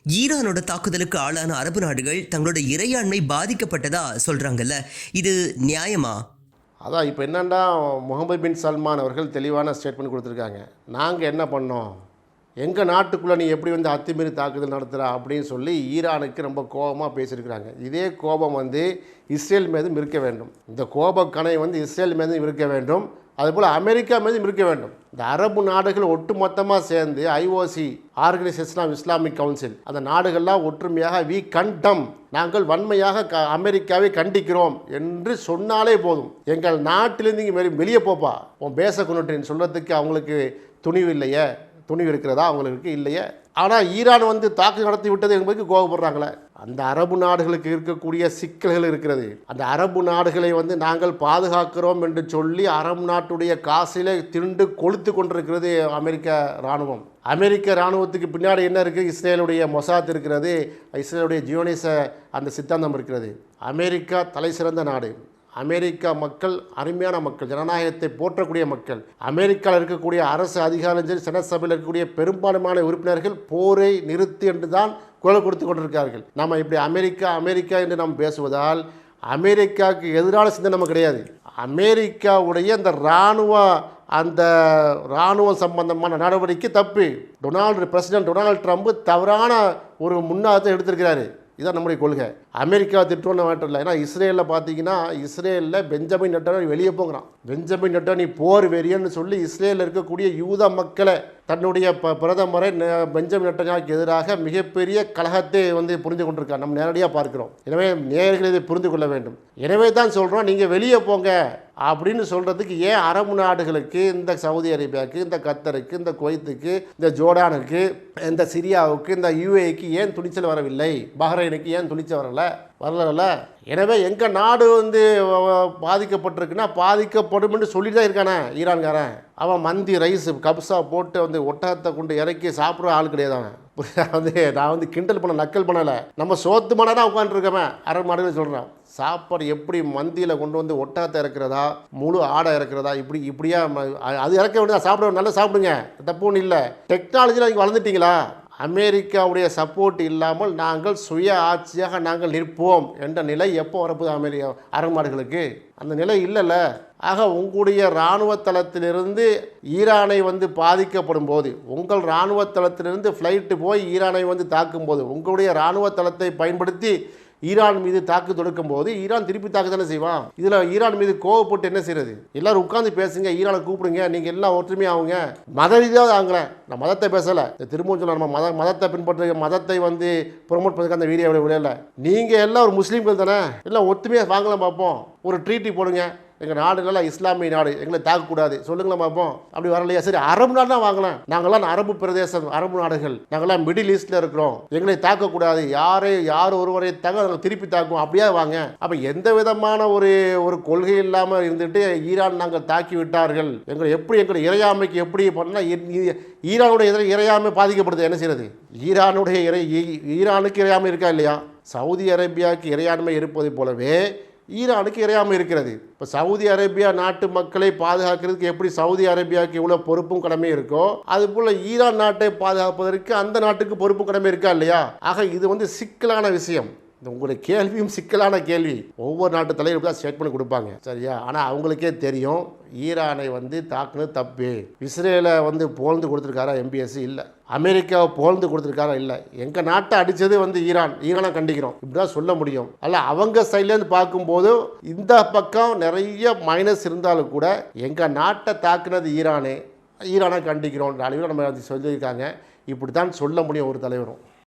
ஈரானோட தாக்குதலுக்கு ஆளான அரபு நாடுகள் தங்களோட இறையாண்மை பாதிக்கப்பட்டதா சொல்றாங்கல்ல, இது நியாயமா? அதான் இப்போ என்னென்னா முகமது பின் சல்மான் அவர்கள் தெளிவான ஸ்டேட்மெண்ட் கொடுத்துருக்காங்க. நாங்கள் என்ன பண்ணோம், எங்கள் நாட்டுக்குள்ளே நீ எப்படி வந்து அத்துமீறி தாக்குதல் நடத்துகிற அப்படின்னு சொல்லி ஈரானுக்கு ரொம்ப கோபமாக பேசியிருக்கிறாங்க. இதே கோபம் வந்து இஸ்ரேல் மீதும் இருக்க வேண்டும். இந்த கோபக்கணை வந்து இஸ்ரேல் மீதும் இருக்க வேண்டும், அதுபோல் அமெரிக்கா மீதும் இருக்க வேண்டும். இந்த அரபு நாடுகள் ஒட்டுமொத்தமாக சேர்ந்து IOC, organisation of Islamic council, அந்த நாடுகள்லாம் ஒற்றுமையாக வி கண்டம், நாங்கள் வன்மையாக அமெரிக்காவை கண்டிக்கிறோம் என்று சொன்னாலே போதும். எங்கள் நாட்டிலேருந்து இங்கே வெளியே போப்பா, உன் பேச கொண்டுட்டேன்னு சொல்கிறதுக்கு அவங்களுக்கு துணிவு இல்லையே, துணிவு இருக்கிறதா அவங்களுக்கு இல்லையே. ஆனால் ஈரான் வந்து தாக்குதல் நடத்தி விட்டது என்பதுக்கு கோபப்படுறாங்களே. அந்த அரபு நாடுகளுக்கு இருக்கக்கூடிய சிக்கல்கள் இருக்கிறது. அந்த அரபு நாடுகளை வந்து நாங்கள் பாதுகாக்கிறோம் என்று சொல்லி அரபு நாட்டுடைய காசிலே திண்டு கொளுத்து கொண்டிருக்கிறது அமெரிக்க இராணுவம். அமெரிக்க இராணுவத்துக்கு பின்னாடி என்ன இருக்குது? இஸ்ரேலுடைய மொசாத் இருக்கிறது, இஸ்ரேலுடைய ஜியோனிச அந்த சித்தாந்தம் இருக்கிறது. அமெரிக்கா தலை சிறந்த நாடு. அமெரிக்கா மக்கள் அருமையான மக்கள், ஜனநாயகத்தை போற்றக்கூடிய மக்கள். அமெரிக்காவில் இருக்கக்கூடிய அரசு அதிகாரிகள் சரி, செனட் சபையில் இருக்கக்கூடிய பெரும்பான்மையான உறுப்பினர்கள் போரை நிறுத்து என்று தான் குரல் கொடுத்து கொண்டிருக்கிறார்கள். நம்ம இப்படி அமெரிக்கா அமெரிக்கா என்று நாம் பேசுவதால் அமெரிக்காவுக்கு எதிரான சிந்தனை நம்ம கிடையாது. அமெரிக்காவுடைய அந்த இராணுவம் சம்பந்தமான நடவடிக்கை தப்பு. பிரசிடென்ட் டொனால்டு ட்ரம்ப் தவறான ஒரு முன்னாதத்தை எடுத்திருக்கிறாரு. இதான் நம்முடைய கொள்கை. அமெரிக்கா திட்டம்னு மாற்றம் இல்லை. ஏன்னா இஸ்ரேலில் பார்த்தீங்கன்னா, இஸ்ரேலில் பெஞ்சமின் நெட்டன்யாஹூ வெளியே போகிறான். பெஞ்சமின் நெட்டன்யாஹூ நீ போர் வெறியன்னு சொல்லி இஸ்ரேலில் இருக்கக்கூடிய யூத மக்களை, தன்னுடைய பிரதமரை பெஞ்சமின் நெட்டன்யாஹூக்கு எதிராக மிகப்பெரிய கலகத்தை வந்து புரிந்து கொண்டிருக்கார். நம்ம நேரடியாக பார்க்கிறோம். எனவே நேயர்கள் இதை புரிந்து கொள்ள வேண்டும். எனவே தான் சொல்கிறோம், நீங்கள் வெளியே போங்க அப்படின்னு சொல்கிறதுக்கு ஏன் அரபு நாடுகளுக்கு, இந்த சவுதி அரேபியாவுக்கு, இந்த கத்தருக்கு, இந்த குவைத்துக்கு, இந்த ஜோர்டானுக்கு, இந்த சிரியாவுக்கு, இந்த யுஏக்கு ஏன் துணிச்சல் வரவில்லை? பஹ்ரைனுக்கு ஏன் துணிச்சல் வரல? எனவே எங்கள் நாடு வந்து பாதிக்கப்பட்டிருக்குன்னா பாதிக்கப்படும் என்று சொல்லி தான் இருக்கானே ஈரான்காரன். அவன் மந்தி ரைஸ் கப்ஸா போட்டு வந்து ஒட்டகத்தை கொண்டு இறக்கி சாப்பிட்ற ஆள் கிடையாது. அவன் நான் வந்து கிண்டல் பண்ண, நக்கல் பண்ணலை. நம்ம சோத்து மனதான் உட்காந்துருக்கமே அரபு நாடுகள் சொல்கிறான். சாப்பாடு எப்படி மந்தியில் கொண்டு வந்து ஒட்டகத்தை இறக்குறதா, முழு ஆடை இறக்குறதா, இப்படியா அது இறக்க வேண்டியதா? சாப்பிட நல்லா சாப்பிடுங்க, தப்பு ஒன்றும் இல்லை. டெக்னாலஜியில் நீங்கள் வளர்ந்துட்டீங்களா? அமெரிக்காவுடைய சப்போர்ட் இல்லாமல் நாங்கள் சுய ஆட்சியாக நாங்கள் நிற்போம் என்ற நிலை எப்போ வரப்போகுது அரபு நாடுகளுக்கு? அந்த நிலை இல்லைல்ல. ஆக உங்களுடைய இராணுவ தளத்திலிருந்து ஈரானை வந்து பாதிக்கப்படும் போது, உங்கள் இராணுவ தளத்திலிருந்து ஃப்ளைட்டு போய் ஈரானை வந்து தாக்கும்போது, உங்களுடைய இராணுவ தளத்தை பயன்படுத்தி ஈரான் மீது தாக்கு தொடுக்கும் போது ஈரான் திருப்பி தாக்கு தானே செய்வான். இதில் ஈரான் மீது கோவப்பட்டு என்ன செய்யறது? எல்லாரும் உட்காந்து பேசுங்க, ஈரானை கூப்பிடுங்க, நீங்கள் எல்லாம் ஒற்றுமையாகுங்க. மத ரீதியாக ஆங்களேன், நான் மதத்தை பேசலை. திரும்பவும் சொல்ல, நம்ம மதத்தை பின்பற்ற, மதத்தை வந்து ப்ரொமோட் பண்ணுறதுக்கு அந்த வீடியோவில் விடையில. நீங்கள் எல்லாம் ஒரு முஸ்லீம்கள் தானே, எல்லாம் ஒற்றுமையாக வாங்கலாம் பார்ப்போம். ஒரு ட்ரீட்டி போடுங்க, எங்கள் நாடு நல்லா இஸ்லாமிய நாடு, எங்களை தாக்கக்கூடாது சொல்லுங்களேன் பார்ப்போம். அப்படி வரலையா? சரி, அரபு நாடு தான் வாங்கலாம். நாங்கள்லாம் அரபு பிரதேசம், அரபு நாடுகள், நாங்கள்லாம் மிடில் ஈஸ்டில் இருக்கிறோம், எங்களை தாக்கக்கூடாது, யார் ஒருவரை தாங்க நாங்கள் திருப்பி தாக்குவோம், அப்படியே வாங்க. அப்போ எந்த விதமான ஒரு கொள்கை இல்லாமல் இருந்துட்டு ஈரான் நாங்கள் தாக்கி விட்டார்கள், எங்களை இறையாமைக்கு எப்படி பண்ணால் ஈரானுடைய இறையாமை பாதிக்கப்படுது, என்ன செய்யறது? ஈரானுக்கு இறையாமை இருக்கா இல்லையா? சவுதி அரேபியாவுக்கு இறையாண்மை இருப்பதை போலவே ஈரானுக்கு இறையாமை இருக்கிறது. இப்போ சவுதி அரேபியா நாட்டு மக்களை பாதுகாக்கிறதுக்கு எப்படி சவுதி அரேபியாவுக்கு எவ்வளோ பொறுப்பும் கடமை இருக்கோ, அதுபோல் ஈரான் நாட்டை பாதுகாப்பதற்கு அந்த நாட்டுக்கு பொறுப்பும் கடமை இருக்கா இல்லையா? ஆக இது வந்து சிக்கலான விஷயம். உங்களுடைய கேள்வியும் சிக்கலான கேள்வி. ஒவ்வொரு நாட்டு தலைவருக்கு தான் ஸ்டேட்மெண்ட் கொடுப்பாங்க, சரியா? ஆனால் அவங்களுக்கே தெரியும் ஈரானை வந்து தாக்குனது தப்பு. இஸ்ரேலை வந்து புகழ்ந்து கொடுத்துருக்காரா எம்பிஎஸ்சி? இல்லை. அமெரிக்காவை புகழ்ந்து கொடுத்துருக்காரா? இல்லை. எங்கள் நாட்டை அடித்தது வந்து ஈரானை கண்டிக்கிறோம், இப்படிதான் சொல்ல முடியும். அல்ல, அவங்க சைட்லேருந்து பார்க்கும்போது இந்த பக்கம் நிறைய மைனஸ் இருந்தாலும் கூட எங்கள் நாட்டை தாக்குனது ஈரானை கண்டிக்கிறோம் அளவில் நம்ம சொல்லியிருக்காங்க. இப்படி தான் சொல்ல முடியும் ஒரு தலைவரும்.